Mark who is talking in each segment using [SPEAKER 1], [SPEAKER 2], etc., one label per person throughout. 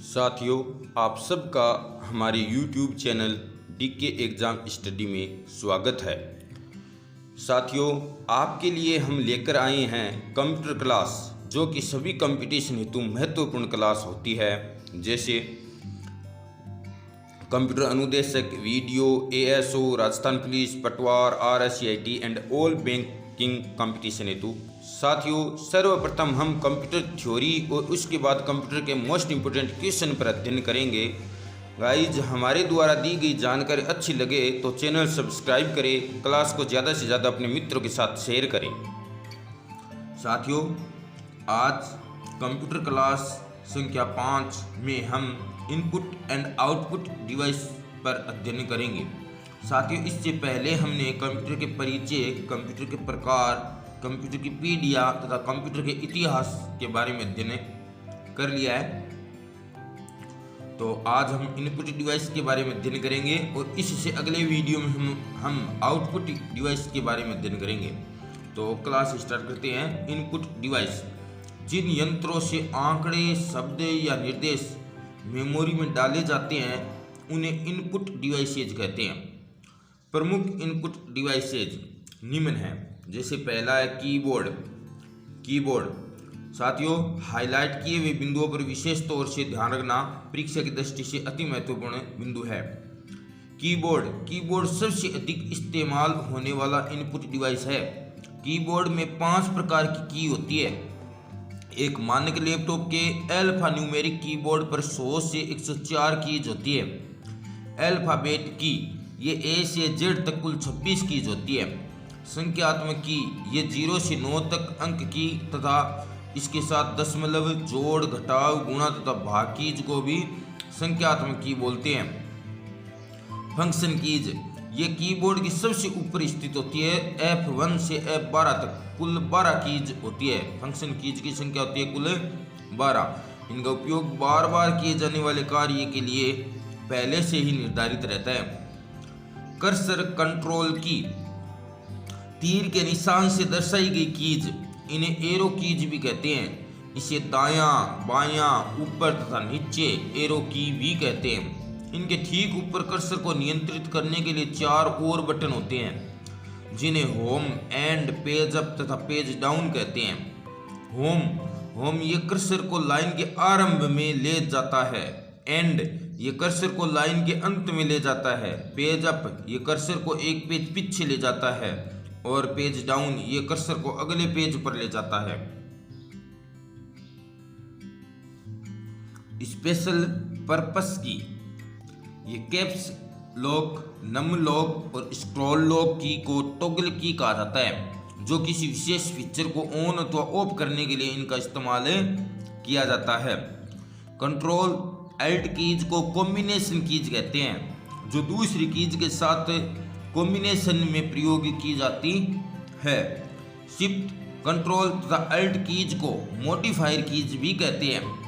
[SPEAKER 1] साथियों, आप सबका हमारे YouTube channel DK exam study में स्वागत है। साथियों, आपके लिए हम लेकर आए हैं कंप्यूटर क्लास, जो कि सभी कंपटीशन हेतु महत्वपूर्ण क्लास होती है, जैसे कंप्यूटर अनुदेशक, वीडियो, ASO, राजस्थान पुलिस, पटवार, RSCIT and all banking competition हेतु। साथियों, सर्वप्रथम हम कंप्यूटर थ्योरी और उसके बाद कंप्यूटर के मोस्ट इम्पोर्टेंट क्वेश्चन पर अध्ययन करेंगे। गाइज, हमारे द्वारा दी गई जानकारी अच्छी लगे तो चैनल सब्सक्राइब करें, क्लास को ज़्यादा से ज़्यादा अपने मित्रों के साथ शेयर करें। साथियों, आज कंप्यूटर क्लास संख्या 5 में हम इनपुट एंड आउटपुट डिवाइस पर अध्ययन करेंगे। साथियों, इससे पहले हमने कंप्यूटर के परिचय, कंप्यूटर के प्रकार, कंप्यूटर की पीढ़ियाँ तथा कंप्यूटर के इतिहास के बारे में अध्ययन कर लिया है। तो आज हम इनपुट डिवाइस के बारे में अध्ययन करेंगे और इससे अगले वीडियो में हम आउटपुट डिवाइस के बारे में अध्ययन करेंगे। तो क्लास स्टार्ट करते हैं। इनपुट डिवाइस जिन यंत्रों से आंकड़े, शब्द या निर्देश मेमोरी में डाले जाते हैं उन्हें इनपुट डिवाइसेज कहते हैं। प्रमुख इनपुट डिवाइसेज निम्न हैं, जैसे पहला है कीबोर्ड। साथियों, हाईलाइट किए हुए बिंदुओं पर विशेष तौर से ध्यान रखना परीक्षा की दृष्टि से अति महत्वपूर्ण बिंदु है। कीबोर्ड सबसे अधिक इस्तेमाल होने वाला इनपुट डिवाइस है। कीबोर्ड में 5 प्रकार की होती है। एक मानक लैपटॉप के अल्फा न्यूमेरिक कीबोर्ड पर 100 से 104 कीज होती है। अल्फाबेट की ये A से Z तक कुल 26 कीज होती है। संख्यात्मक की ये 0 से 9 तक अंक की तथा इसके साथ दशमलव, जोड़, घटाव, गुणा तथा भाग कीज को भी संख्यात्मक की बोलते हैं। फंक्शन कीज ये कीबोर्ड की सबसे ऊपर स्थित होती है। F1 से F12 तक कुल 12 कीज होती है। फंक्शन कीज की संख्या होती है कुल 12। इनका उपयोग बार बार किए जाने वाले कार्य के लिए पहले से ही निर्धारित रहता है। कर्सर कंट्रोल की तीर के निशान से दर्शाई गई कीज, इन्हें एरो कीज भी कहते हैं। इसे दायां, बायां, ऊपर तथा नीचे एरो की भी कहते हैं। इनके ठीक ऊपर कर्सर को नियंत्रित करने के लिए 4 और बटन होते हैं, जिन्हें होम, एंड, पेज अप तथा पेज डाउन कहते हैं। होम ये कर्सर को लाइन के आरंभ में ले जाता है। एंड ये कर्सर को लाइन के अंत में ले जाता है। पेज अप ये कर्सर को एक पेज पीछे ले जाता है और पेज डाउन ये कर्सर को अगले पेज पर ले जाता है। स्पेशल पर्पस की ये कैप्स लॉक, नम लॉक और स्क्रॉल लॉक की को टॉगल की कहा जाता है, जो किसी विशेष फीचर को ऑन अथवा ऑफ करने के लिए इनका इस्तेमाल किया जाता है। कंट्रोल अल्ट कीज को कॉम्बिनेशन कीज कहते हैं, जो दूसरी कीज के साथ कॉम्बिनेशन में प्रयोग की जाती है। शिफ्ट, कंट्रोल तथा अल्ट कीज को मॉडिफायर कीज भी कहते हैं।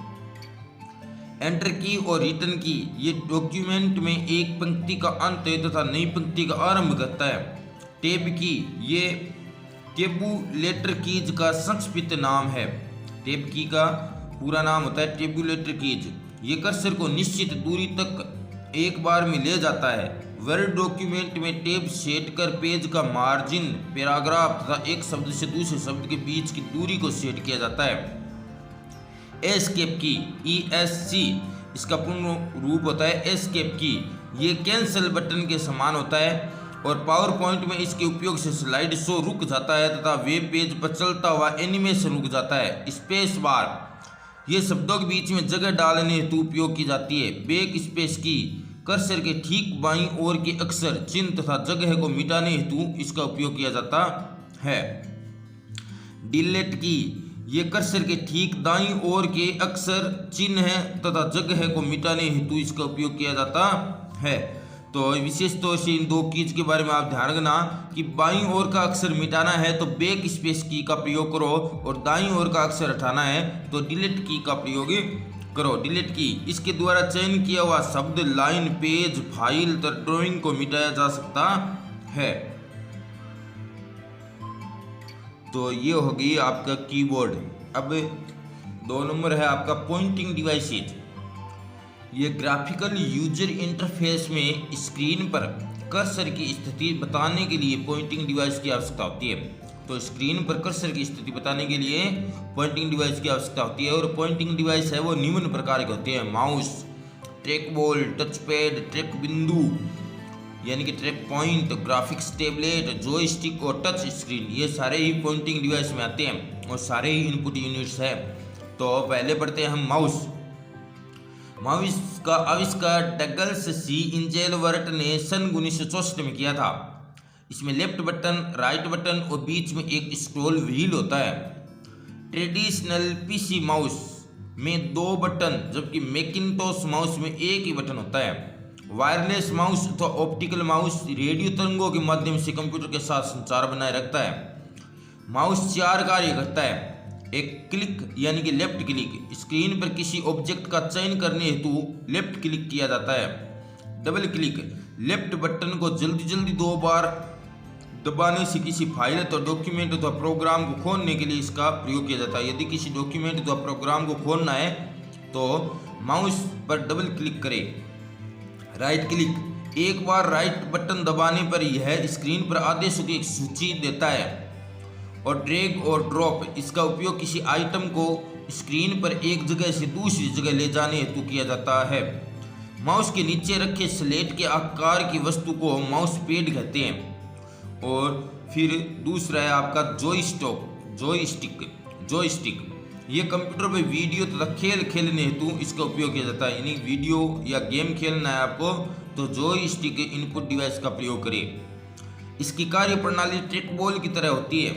[SPEAKER 1] एंटर की और रिटर्न की ये डॉक्यूमेंट में एक पंक्ति का अंत तथा नई पंक्ति का आरंभ करता है। टैब की ये टेबुलेटर कीज का संक्षिप्त नाम है। टैब की का पूरा नाम होता है टेबुलेटर कीज। ये कर्सर को निश्चित दूरी तक एक बार में ले जाता है। वर्ड डॉक्यूमेंट में टैब सेट कर पेज का मार्जिन, पैराग्राफ तथा एक शब्द से दूसरे शब्द के बीच की दूरी को सेट किया जाता है। एस्केप की ESC इसका पूर्ण रूप होता है एस्केप की। ये कैंसिल बटन के समान होता है और पावर पॉइंट में इसके उपयोग से स्लाइड शो रुक जाता है तथा वेब पेज पर चलता हुआ एनिमेशन रुक जाता है। स्पेस बार ये शब्दों के बीच में जगह डालने हेतु उपयोग की जाती है। बैक स्पेस की कर्सर के ठीक बाईं ओर के अक्षर, चिन्ह तथा जगह को मिटाने हेतु इसका उपयोग किया जाता है। डिलीट की ये कर्सर के ठीक दाईं ओर के अक्षर, चिन्ह तथा जगह को मिटाने हेतु इसका उपयोग किया जाता है। तो विशेष तौर से इन 2 कीज के बारे में आप ध्यान रखना कि बाईं ओर का अक्षर मिटाना है तो बैक स्पेस की का प्रयोग करो और दाईं ओर का अक्षर हटाना है तो डिलीट की का प्रयोग करो। डिलीट की इसके द्वारा चयन किया हुआ शब्द, लाइन, पेज, फाइल तथा ड्राइंग को मिटाया जा सकता है। तो ये होगी आपका कीबोर्ड। अब 2 नंबर है आपका पॉइंटिंग डिवाइसेज। ये ग्राफिकल यूजर इंटरफेस में स्क्रीन पर कर्सर की स्थिति बताने के लिए पॉइंटिंग डिवाइस की आवश्यकता होती है। तो स्क्रीन पर कर्सर की स्थिति बताने के लिए पॉइंटिंग डिवाइस की आवश्यकता होती है। और पॉइंटिंग डिवाइस है वो निम्न प्रकार के होते हैं: mouse, track ball, touch pad, track बिंदु यानी कि track point, graphics tablet, joystick और टच स्क्रीन, ये सारे ही पॉइंटिंग डिवाइस में आते हैं और सारे ही इनपुट यूनिट्स हैं। तो पहले पढ़ते हैं हम माउस। माउस का आविष्कार डगलस सी इंजेलवर्ट ने सन 1964 में किया था। इसमें लेफ्ट बटन, राइट बटन और बीच में एक स्क्रॉल व्हील होता है। ट्रेडिशनल पीसी माउस में 2 बटन, जबकि मैकिंटोश माउस में एक ही बटन होता है। वायरलेस माउस अथवा ऑप्टिकल माउस रेडियो तरंगों के माध्यम से कंप्यूटर के साथ संचार बनाए रखता है। माउस 4 कार्य करता है। एक क्लिक यानी कि लेफ्ट क्लिक, स्क्रीन पर किसी ऑब्जेक्ट का चयन करने हेतु लेफ्ट क्लिक किया जाता है। डबल क्लिक, लेफ्ट बटन को जल्दी जल्दी 2 बार दबाने से किसी फाइल अथवा डॉक्यूमेंट अथवा प्रोग्राम को खोलने के लिए इसका प्रयोग किया जाता है। यदि किसी डॉक्यूमेंट अथवा प्रोग्राम को खोलना है तो माउस पर डबल क्लिक करें। राइट क्लिक, एक बार राइट बटन दबाने पर यह स्क्रीन पर आदेशों की एक सूची देता है। और ड्रैग और ड्रॉप, इसका उपयोग किसी आइटम को स्क्रीन पर एक जगह से दूसरी जगह ले जाने हेतु किया जाता है। माउस के नीचे रखे स्लेट के आकार की वस्तु को माउस पैड कहते हैं। और फिर दूसरा है आपका जॉयस्टिक। ये कंप्यूटर में वीडियो तथा खेल खेलने हेतु इसका उपयोग किया जाता है। यानी वीडियो या गेम खेलना है आपको तो जॉयस्टिक इनपुट डिवाइस का प्रयोग करें। इसकी कार्य प्रणाली ट्रैक बॉल की तरह होती है।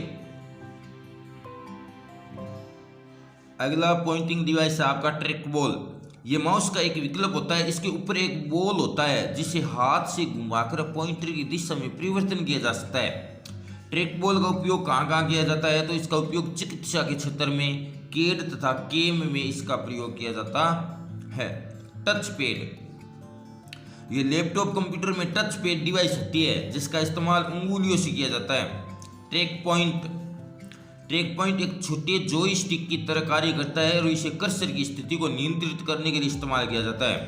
[SPEAKER 1] अगला पॉइंटिंग डिवाइस है आपका ट्रैक बॉल। ये माउस का एक विकल्प होता है। इसके ऊपर एक बॉल होता है जिसे हाथ से घुमाकर पॉइंटर की दिशा में परिवर्तन किया जा सकता है। ट्रैक बॉल का उपयोग कहाँ कहाँ किया जाता है? तो इसका उपयोग चिकित्सा के क्षेत्र में, केड तथा केम में इसका प्रयोग किया जाता है। टच पैड, ये लैपटॉप कंप्यूटर में टच पैड डिवाइस होती है जिसका इस्तेमाल उंगलियों से किया जाता है। ट्रैक पॉइंट एक छोटे जॉयस्टिक की तरह कार्य करता है और इसे कर्सर की स्थिति को नियंत्रित करने के लिए इस्तेमाल किया जाता है।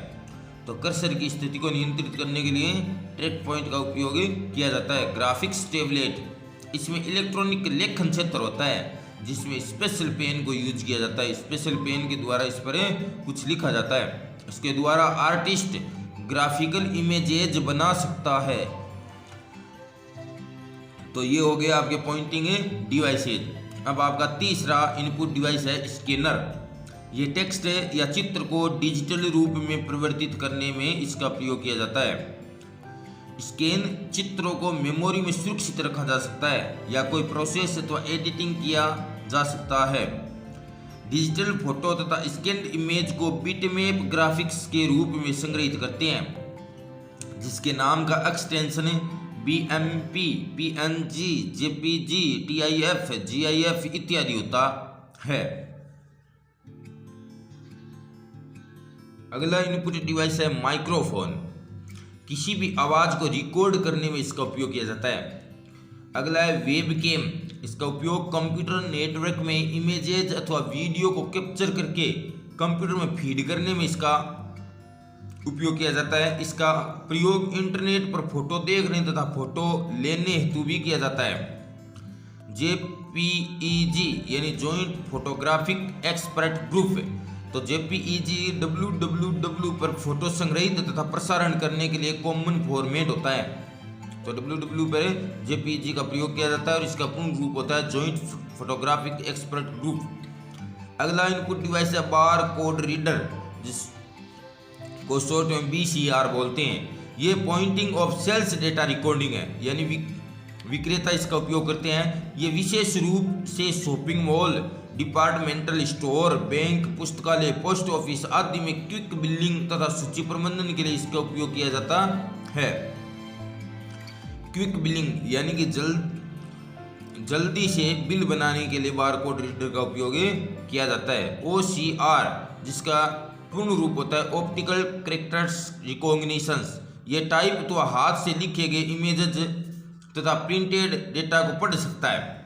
[SPEAKER 1] तो कर्सर की स्थिति को नियंत्रित करने के लिए ट्रैक पॉइंट का उपयोग किया जाता है। ग्राफिक्स टैबलेट, इसमें इलेक्ट्रॉनिक लेखन क्षेत्र होता है जिसमें स्पेशल पेन को यूज किया जाता है। स्पेशल पेन के द्वारा इस पर कुछ लिखा जाता है। इसके द्वारा आर्टिस्ट ग्राफिकल इमेजेज बना सकता है। तो ये हो गया आपके पॉइंटिंग डिवाइसेज। अब आपका तीसरा इनपुट डिवाइस है स्कैनर। ये टेक्स्ट या चित्र को डिजिटल रूप में परिवर्तित करने में इसका प्रयोग किया जाता है। स्कैन चित्रों को मेमोरी में सुरक्षित रखा जा सकता है या कोई प्रोसेस अथवा एडिटिंग किया जा सकता है। डिजिटल फोटो तथा स्कैन्ड इमेज को बिटमैप ग्राफिक्स के रूप में संग्रहित करते हैं जिसके नाम का extension BMP, PNG, JPG, TIF, GIF इत्यादि होता है। अगला इनपुट डिवाइस है माइक्रोफोन। किसी भी आवाज को रिकॉर्ड करने में इसका उपयोग किया जाता है। अगला है वेबकैम। इसका उपयोग कंप्यूटर नेटवर्क में इमेजेज अथवा वीडियो को कैप्चर करके कंप्यूटर में फीड करने में इसका उपयोग किया जाता है। इसका प्रयोग इंटरनेट पर फोटो देखने तथा फोटो लेने हेतु भी किया जाता है। JPEG यानी जॉइंट फोटोग्राफिक एक्सपर्ट ग्रुप। तो JPEG www पर फोटो संग्रहित तथा प्रसारण करने के लिए कॉमन फॉर्मेट होता है। तो www पर JPEG का प्रयोग किया जाता है और इसका पूर्ण रूप होता है जॉइंट फोटोग्राफिक एक्सपर्ट ग्रुप। अगला इनपुट डिवाइस है बार कोड रीडर, जिसको शॉर्ट में BCR बोलते हैं। ये pointing of sales data recording है, यानी विक्रेता इसका उपयोग करते हैं। ये विशेष रूप से shopping mall, departmental store, bank, पुस्तकालय, पोस्ट ऑफिस आदि में क्विक बिलिंग तथा सूची प्रबंधन के लिए इसका उपयोग किया जाता है। क्विक बिलिंग यानी कि जल्दी से बिल बनाने के लिए बारकोड रीडर का उपयोग किया जाता है। OCR, जिसका पूर्ण रूप होता है ऑप्टिकल कैरेक्टर्स रिकॉग्निशन। ये टाइप तो हाथ से लिखे गए इमेजेस तथा प्रिंटेड डेटा को पढ़ सकता है।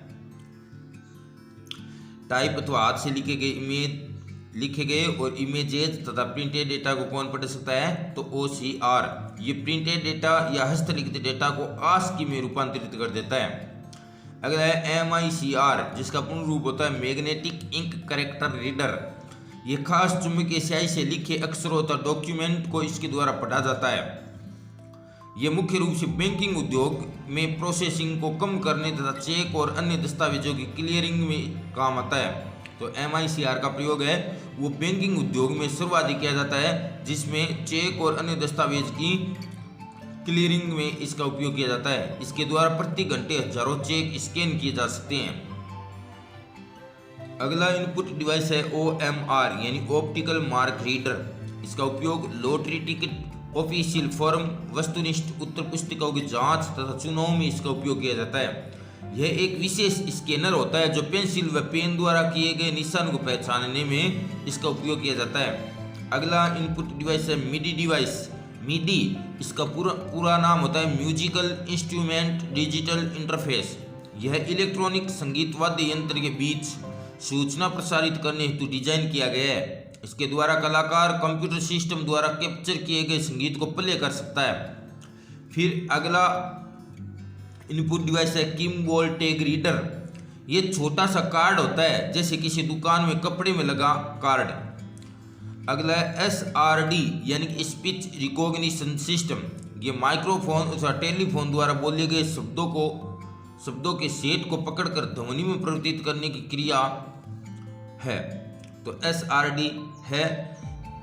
[SPEAKER 1] टाइप अथवा हाथ से लिखे गए इमेज लिखे गए और इमेजेस तथा प्रिंटेड डेटा को कौन पढ़ सकता है? तो OCR। ये प्रिंटेड डेटा या हस्तलिखित डेटा को ASCII में रूपांतरित कर देता है। अगला है MICR, जिसका पूर्ण रूप होता है मैग्नेटिक इंक कैरेक्टर रीडर। ये खास चुंबकीय स्याही से लिखे अक्षरों तथा डॉक्यूमेंट को इसके द्वारा पढ़ा जाता है। यह मुख्य रूप से बैंकिंग उद्योग में प्रोसेसिंग को कम करने तथा चेक और अन्य दस्तावेजों की क्लियरिंग में काम आता है। तो MICR का प्रयोग है वो बैंकिंग उद्योग में सर्वाधिक किया जाता है, जिसमें चेक और अन्य दस्तावेज की क्लियरिंग में इसका उपयोग किया जाता है। इसके द्वारा प्रति घंटे हजारों चेक स्कैन किए जा सकते हैं। अगला इनपुट डिवाइस है OMR यानी ऑप्टिकल मार्क रीडर। इसका उपयोग लॉटरी टिकट, ऑफिशियल फॉर्म, वस्तुनिष्ठ उत्तर पुस्तिकाओं की जांच तथा चुनाव में इसका उपयोग किया जाता है। यह एक विशेष स्कैनर होता है जो पेंसिल व पेन द्वारा किए गए निशान को पहचानने में इसका उपयोग किया जाता है। अगला इनपुट डिवाइस है मिडी डिवाइस। मिडी इसका पूरा नाम होता है म्यूजिकल इंस्ट्रूमेंट डिजिटल इंटरफेस। यह इलेक्ट्रॉनिक संगीत वाद्य यंत्र के बीच सूचना प्रसारित करने हेतु डिजाइन किया गया है। इसके द्वारा कलाकार कंप्यूटर सिस्टम द्वारा कैप्चर किए गए संगीत को प्ले कर सकता है। फिर अगला इनपुट डिवाइस है किम्बॉल टैग रीडर। ये छोटा सा कार्ड होता है, जैसे किसी दुकान में कपड़े में लगा कार्ड। अगला है SRD यानी कि स्पीच रिकॉग्निशन सिस्टम। ये माइक्रोफोन अथवा टेलीफोन द्वारा बोले गए शब्दों के सेट को पकड़कर ध्वनि में परिवर्तित करने की क्रिया है। तो SRD है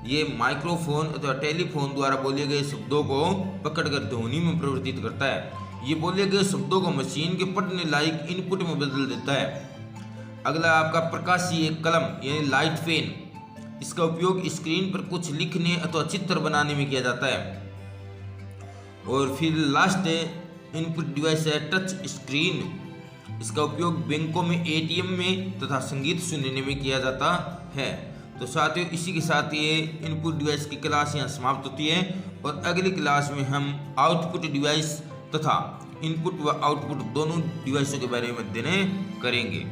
[SPEAKER 1] ये माइक्रोफोन अथवा टेलीफोन द्वारा बोले गए शब्दों को पकड़कर ध्वनि में परिवर्तित करता है। ये बोले गए शब्दों को मशीन के पढ़ने लायक इनपुट में बदल देता है। अगला आपका प्रकाशीय कलम यानी लाइट पेन। इसका उपयोग स्क्रीन पर कुछ लिखने अथवा चित्र बनाने में किया जाता है। और फिर लास्ट इनपुट डिवाइस है टच स्क्रीन। इसका उपयोग बैंकों में, ATM में तथा संगीत सुनने में किया जाता है। तो साथियों, इसी के साथ ये इनपुट डिवाइस की क्लास यहाँ समाप्त होती है और अगली क्लास में हम आउटपुट डिवाइस तथा इनपुट व आउटपुट दोनों डिवाइसों के बारे में अध्ययन करेंगे।